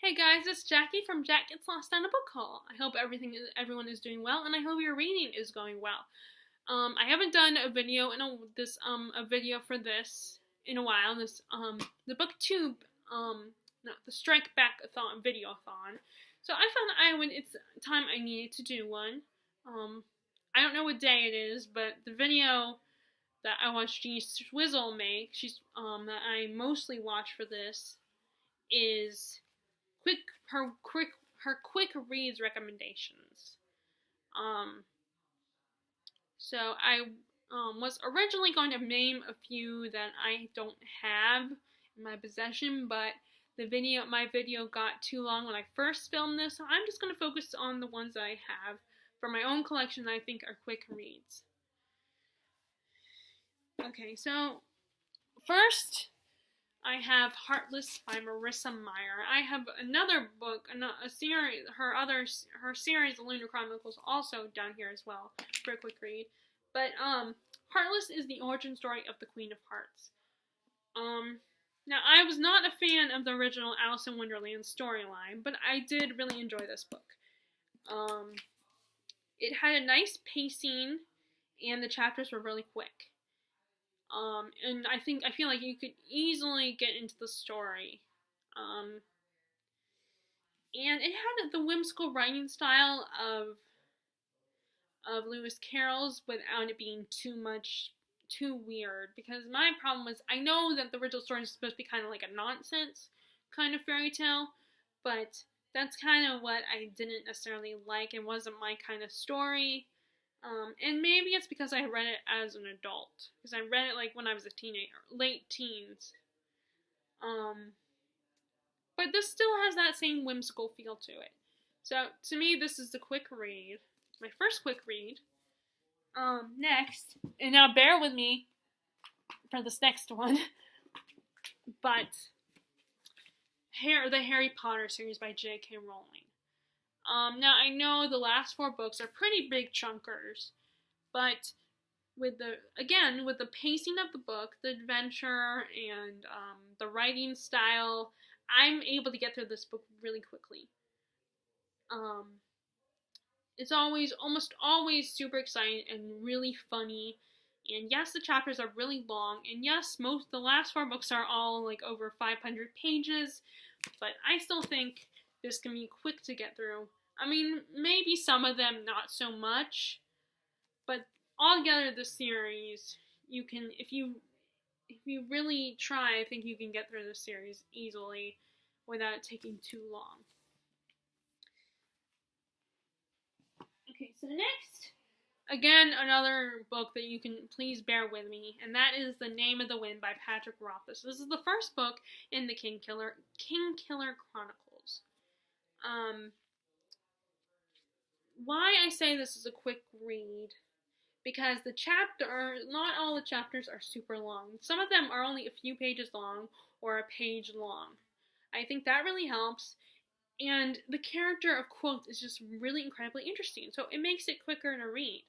Hey guys, it's Jackie from Jack Gets Lost on a Book Haul. I hope everyone is doing well, and I hope your reading is going well. I haven't done a video a video for this in a while. The BookTube no, the Strike Back-a-thon videothon. So I found it's time I needed to do one. I don't know what day it is, but the video that I watched Jeannie Swizzle make, that I mostly watch for this, is her quick reads recommendations. So I was originally going to name a few that I don't have in my possession, but my video got too long when I first filmed this, so I'm just going to focus on the ones that I have for my own collection that I think are quick reads. Okay, so first I have Heartless by Marissa Meyer. I have another book, a series, her series, The Lunar Chronicles, also down here as well for a quick read. But Heartless is the origin story of the Queen of Hearts. Now I was not a fan of the original Alice in Wonderland storyline, but I did really enjoy this book. It had a nice pacing, and the chapters were really quick. And I feel like you could easily get into the story. And it had the whimsical writing style of Lewis Carroll's without it being too weird. Because my problem was, I know that the original story is supposed to be kind of like a nonsense kind of fairy tale, but that's kind of what I didn't necessarily like. It wasn't my kind of story. And maybe it's because I read it as an adult, because I read it like when I was a teenager, late teens. But this still has that same whimsical feel to it. So to me, this is the quick read, my first quick read. Next, and now bear with me for this next one, but the Harry Potter series by J.K. Rowling. Now I know the last 4 books are pretty big chunkers, but with the pacing of the book, the adventure, and the writing style, I'm able to get through this book really quickly. It's almost always super exciting and really funny, and yes, the chapters are really long, and yes, the last 4 books are all like over 500 pages, but I still think this can be quick to get through. I mean, maybe some of them not so much, but altogether the series, you can, if you really try, I think you can get through the series easily without it taking too long. Okay, so next, again, another book that you can please bear with me, and that is The Name of the Wind by Patrick Rothfuss. This is the first book in the Kingkiller Chronicles. Why I say this is a quick read, because not all the chapters are super long. Some of them are only a few pages long or a page long. I think that really helps, and the character of Quoth is just really incredibly interesting, so it makes it quicker to read.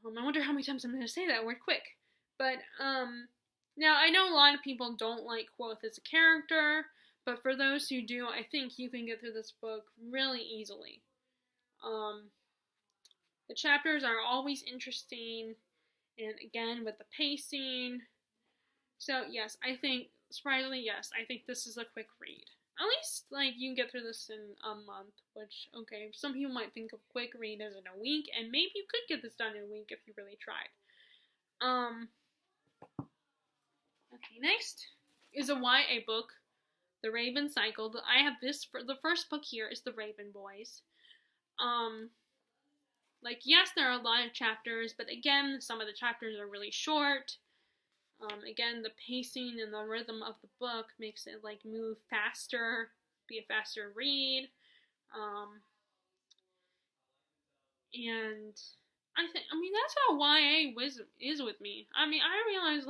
I wonder how many times I'm going to say that word quick. But, now I know a lot of people don't like Quoth as a character, but for those who do, I think you can get through this book really easily. The chapters are always interesting, and again, with the pacing. So, yes, surprisingly, yes, I think this is a quick read. At least, you can get through this in a month, which, okay, some people might think of quick read as in a week, and maybe you could get this done in a week if you really tried. Okay, next is a YA book, The Raven Cycle. I have the first book here is The Raven Boys. Yes, there are a lot of chapters, but again, some of the chapters are really short. Again, the pacing and the rhythm of the book makes it, move faster, be a faster read. And that's how YA is with me. I realize,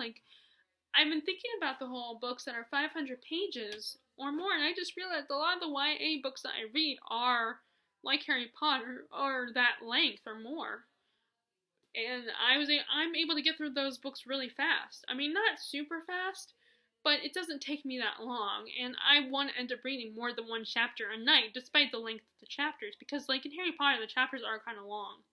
I've been thinking about the whole books that are 500 pages or more, and I just realized a lot of the YA books that I read are, like Harry Potter, are that length or more. And I'm able to get through those books really fast. Not super fast, but it doesn't take me that long, and I want to end up reading more than one chapter a night, despite the length of the chapters, because, like, in Harry Potter, the chapters are kind of long.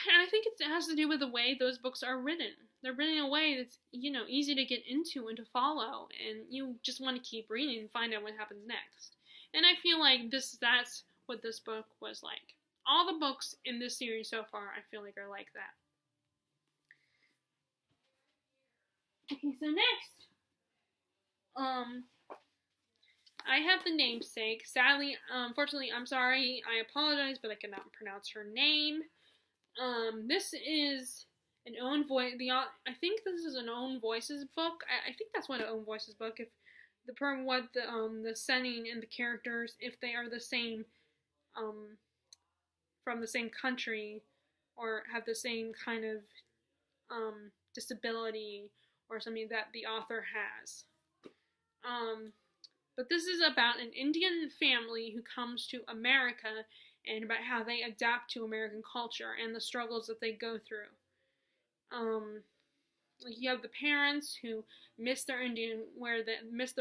And I think it has to do with the way those books are written. They're written in a way that's, easy to get into and to follow, and you just want to keep reading and find out what happens next. And I feel like that's what this book was like. All the books in this series so far, I feel like, are like that. Okay, so next, I have The Namesake. Sadly, unfortunately, I'm sorry, I apologize, but I cannot pronounce her name. This is an own voice. I think this is an Own Voices book. I think that's what an Own Voices book. If the setting and the characters, if they are the same, from the same country, or have the same kind of disability or something that the author has. But this is about an Indian family who comes to America, and about how they adapt to American culture and the struggles that they go through. Like, you have the parents who miss their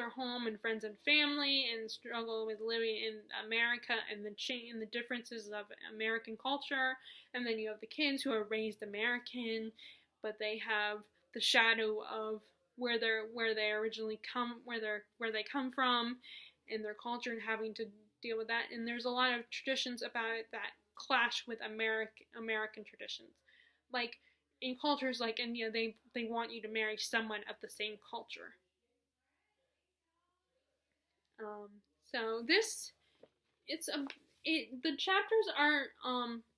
home and friends and family, and struggle with living in America and the differences of American culture. And then you have the kids who are raised American, but they have the shadow of where they originally come from, and their culture, and having to deal with that. And there's a lot of traditions about it that clash with American traditions. Like, in cultures like India, they want you to marry someone of the same culture. So the chapters are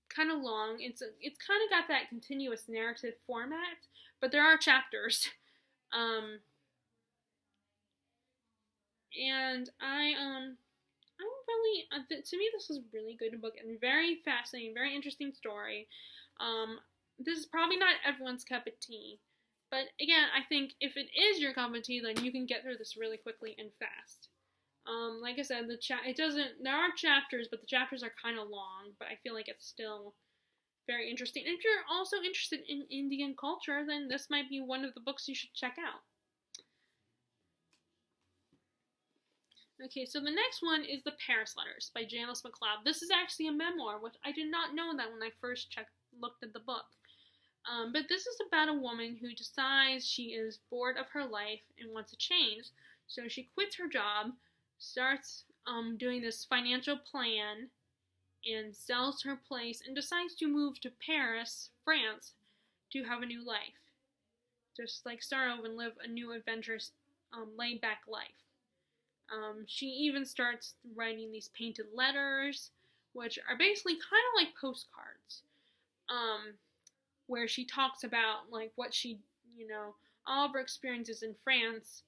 kind of long. It's kind of got that continuous narrative format, but there are chapters. And I'm really, to me, this was a really good book and very fascinating, very interesting story. This is probably not everyone's cup of tea, but again, I think if it is your cup of tea, then you can get through this really quickly and fast. Like I said, there are chapters, but the chapters are kind of long, but I feel like it's still very interesting. And if you're also interested in Indian culture, then this might be one of the books you should check out. Okay, so the next one is The Paris Letters by Janice MacLeod. This is actually a memoir, which I did not know that when I first looked at the book. But this is about a woman who decides she is bored of her life and wants a change. So she quits her job, starts doing this financial plan, and sells her place, and decides to move to Paris, France, to have a new life. Just like start over and live a new adventurous, laid-back life. She even starts writing these painted letters, which are basically kind of like postcards, where she talks about, like, what she, all of her experiences in France,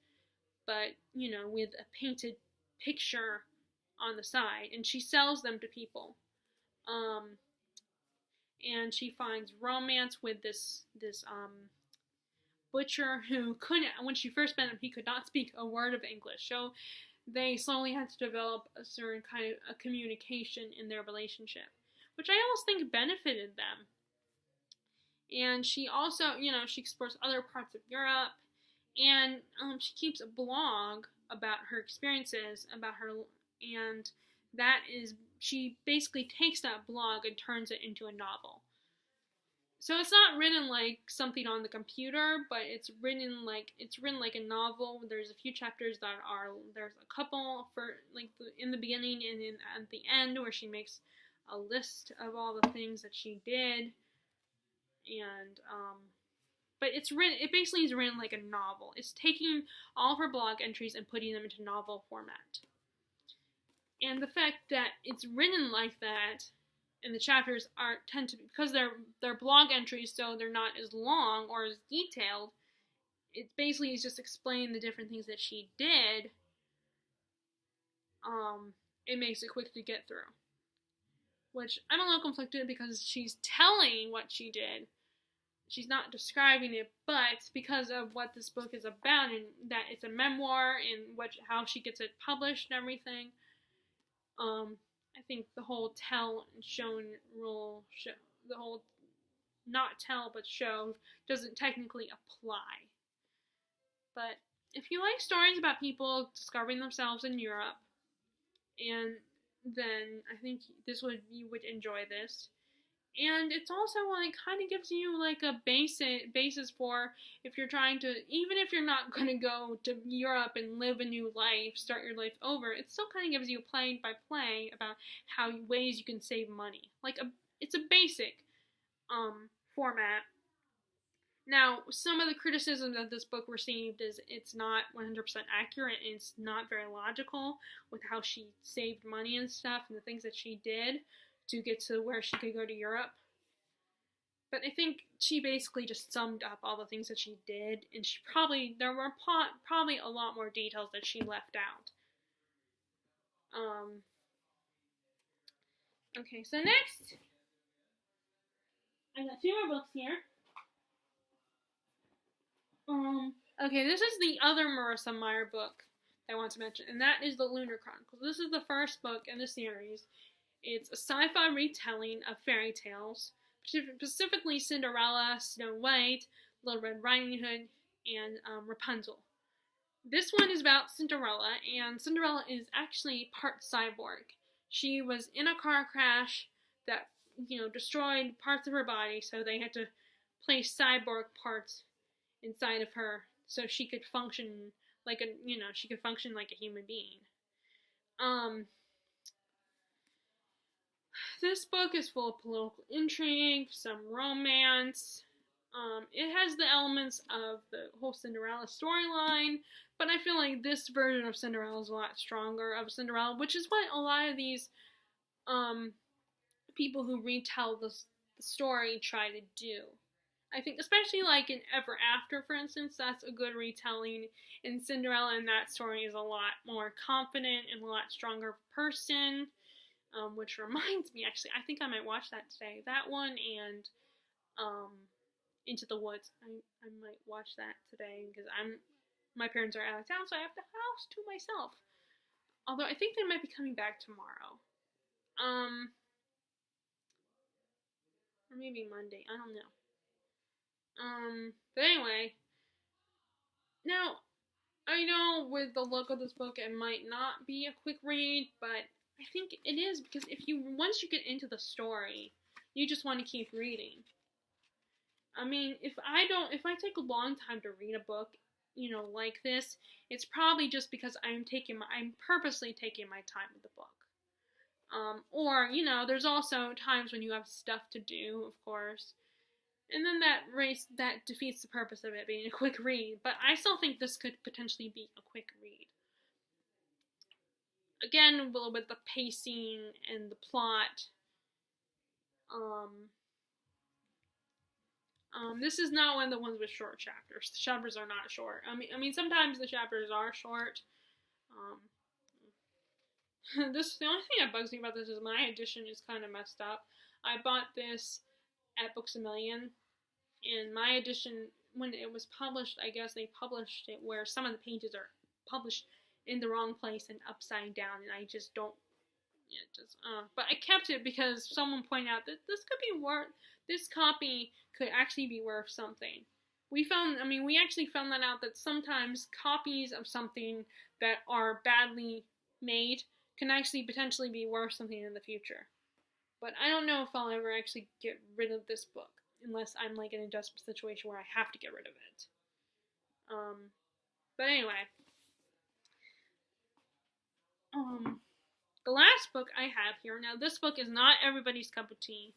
but, with a painted picture on the side, and she sells them to people. And she finds romance with this butcher who couldn't, when she first met him, he could not speak a word of English, so they slowly had to develop a certain kind of a communication in their relationship, which I almost think benefited them. And she also, she explores other parts of Europe, and she keeps a blog about her experiences, and she basically takes that blog and turns it into a novel. So it's not written like something on the computer, but it's written like a novel. There's a few chapters there's a couple for like in the beginning and then at the end where she makes a list of all the things that she did, and but it basically is written like a novel. It's taking all of her blog entries and putting them into novel format. And the fact that it's written like that, and the chapters tend to be, because they're blog entries, so they're not as long or as detailed. It basically is just explaining the different things that she did. It makes it quick to get through. Which I'm a little conflicted because she's telling what she did. She's not describing it, but because of what this book is about, and that it's a memoir, and how she gets it published and everything, I think the whole tell and shown rule, the whole not tell but show, doesn't technically apply. But if you like stories about people discovering themselves in Europe, and then I think you would enjoy this. And it's also like kind of gives you like a basis for if you're trying to, even if you're not going to go to Europe and live a new life, start your life over, it still kind of gives you play by play about how ways you can save money. It's a basic format. Now, some of the criticism that this book received is it's not 100% accurate and it's not very logical with how she saved money and stuff and the things that she did to get to where she could go to Europe. But I think she basically just summed up all the things that she did, and there were probably a lot more details that she left out. Okay, so next, I got two more books here. Okay, this is the other Marissa Meyer book I want to mention, and that is The Lunar Chronicles. This is the first book in the series. It's a sci-fi retelling of fairy tales, specifically Cinderella, Snow White, Little Red Riding Hood, and Rapunzel. This one is about Cinderella, and Cinderella is actually part cyborg. She was in a car crash that, destroyed parts of her body, so they had to place cyborg parts inside of her so she could function like a human being. This book is full of political intrigue, some romance. It has the elements of the whole Cinderella storyline, but I feel like this version of Cinderella is a lot stronger of Cinderella, which is what a lot of these people who retell the story try to do. I think especially like in Ever After, for instance, that's a good retelling. And Cinderella in that story is a lot more confident and a lot stronger person. Which reminds me, actually, I think I might watch that today. That one and Into the Woods. I might watch that today because my parents are out of town, so I have the house to myself. Although I think they might be coming back tomorrow. Or maybe Monday. I don't know. But anyway, now, I know with the look of this book, it might not be a quick read, but I think it is because once you get into the story, you just want to keep reading. I mean, if I take a long time to read a book, like this, it's probably just because I'm purposely taking my time with the book. Or, there's also times when you have stuff to do, of course. And then that defeats the purpose of it being a quick read. But I still think this could potentially be a quick read. Again, with the pacing and the plot. This is not one of the ones with short chapters. The chapters are not short. I mean, sometimes the chapters are short. The only thing that bugs me about this is my edition is kind of messed up. I bought this at Books A Million, and my edition, when it was published, I guess they published it where some of the pages are published in the wrong place and upside down, and I just don't, but I kept it because someone pointed out that this copy could actually be worth something. We actually found that out, that sometimes copies of something that are badly made can actually potentially be worth something in the future. But I don't know if I'll ever actually get rid of this book, unless I'm like in a desperate situation where I have to get rid of it. But anyway. The last book I have here, now this book is not everybody's cup of tea,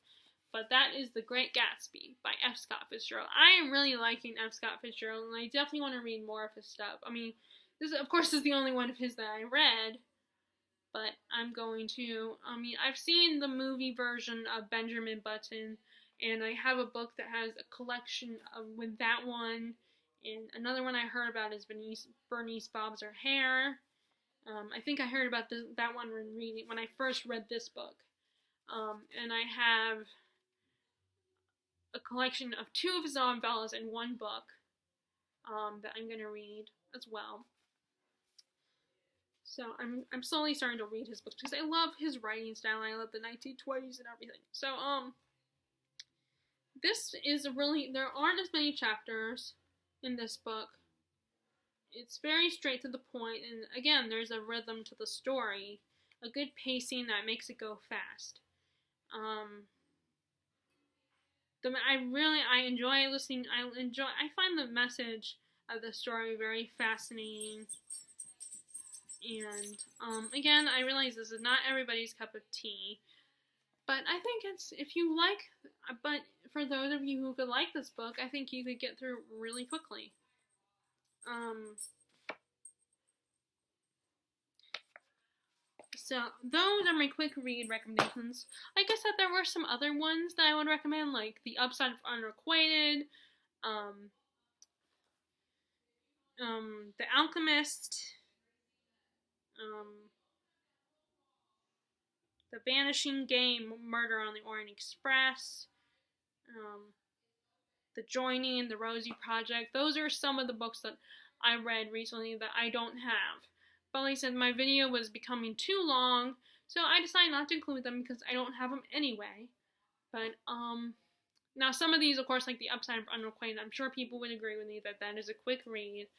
but that is The Great Gatsby by F. Scott Fitzgerald. I am really liking F. Scott Fitzgerald, and I definitely want to read more of his stuff. I mean, this, of course, is the only one of his that I read, but I'm going to. I've seen the movie version of Benjamin Button, and I have a book that has a collection with that one, and another one I heard about is Bernice Bobs Her Hair. I think I heard about that one when I first read this book. And I have a collection of two of his novellas in one book that I'm going to read as well. So I'm slowly starting to read his books because I love his writing style. I love the 1920s and everything. So this is there aren't as many chapters in this book. It's very straight to the point, and again, there's a rhythm to the story, a good pacing that makes it go fast. I enjoy listening. I find the message of the story very fascinating. And again, I realize this is not everybody's cup of tea, but I think it's, if you like, but for those of you who could like this book, I think you could get through really quickly. So those are my quick read recommendations. Like I said, there were some other ones that I would recommend, like The Upside of Unrequited, The Alchemist, The Vanishing Game, Murder on the Orient Express, The Joining, The Rosie Project. Those are some of the books that I read recently that I don't have. But like I said, my video was becoming too long, so I decided not to include them because I don't have them anyway. But, now some of these, of course, like The Upside of Unrequited, I'm sure people would agree with me that that is a quick read.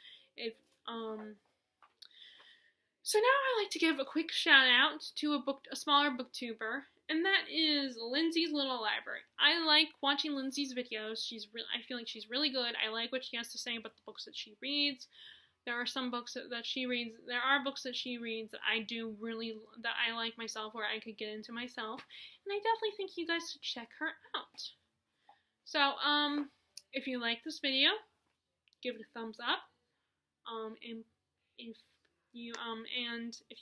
So now I like to give a quick shout out to a smaller booktuber, and that is Lindsay's Little Library. I like watching Lindsay's videos. I feel like she's really good. I like what she has to say about the books that she reads. There are some books that she reads. There are books that she reads that that I like myself, where I could get into myself, and I definitely think you guys should check her out. So, if you like this video, give it a thumbs up. And if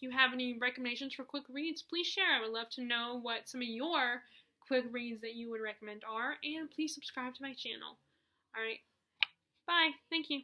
you have any recommendations for quick reads, please share. I would love to know what some of your quick reads that you would recommend are, and please subscribe to my channel. Alright, bye. Thank you.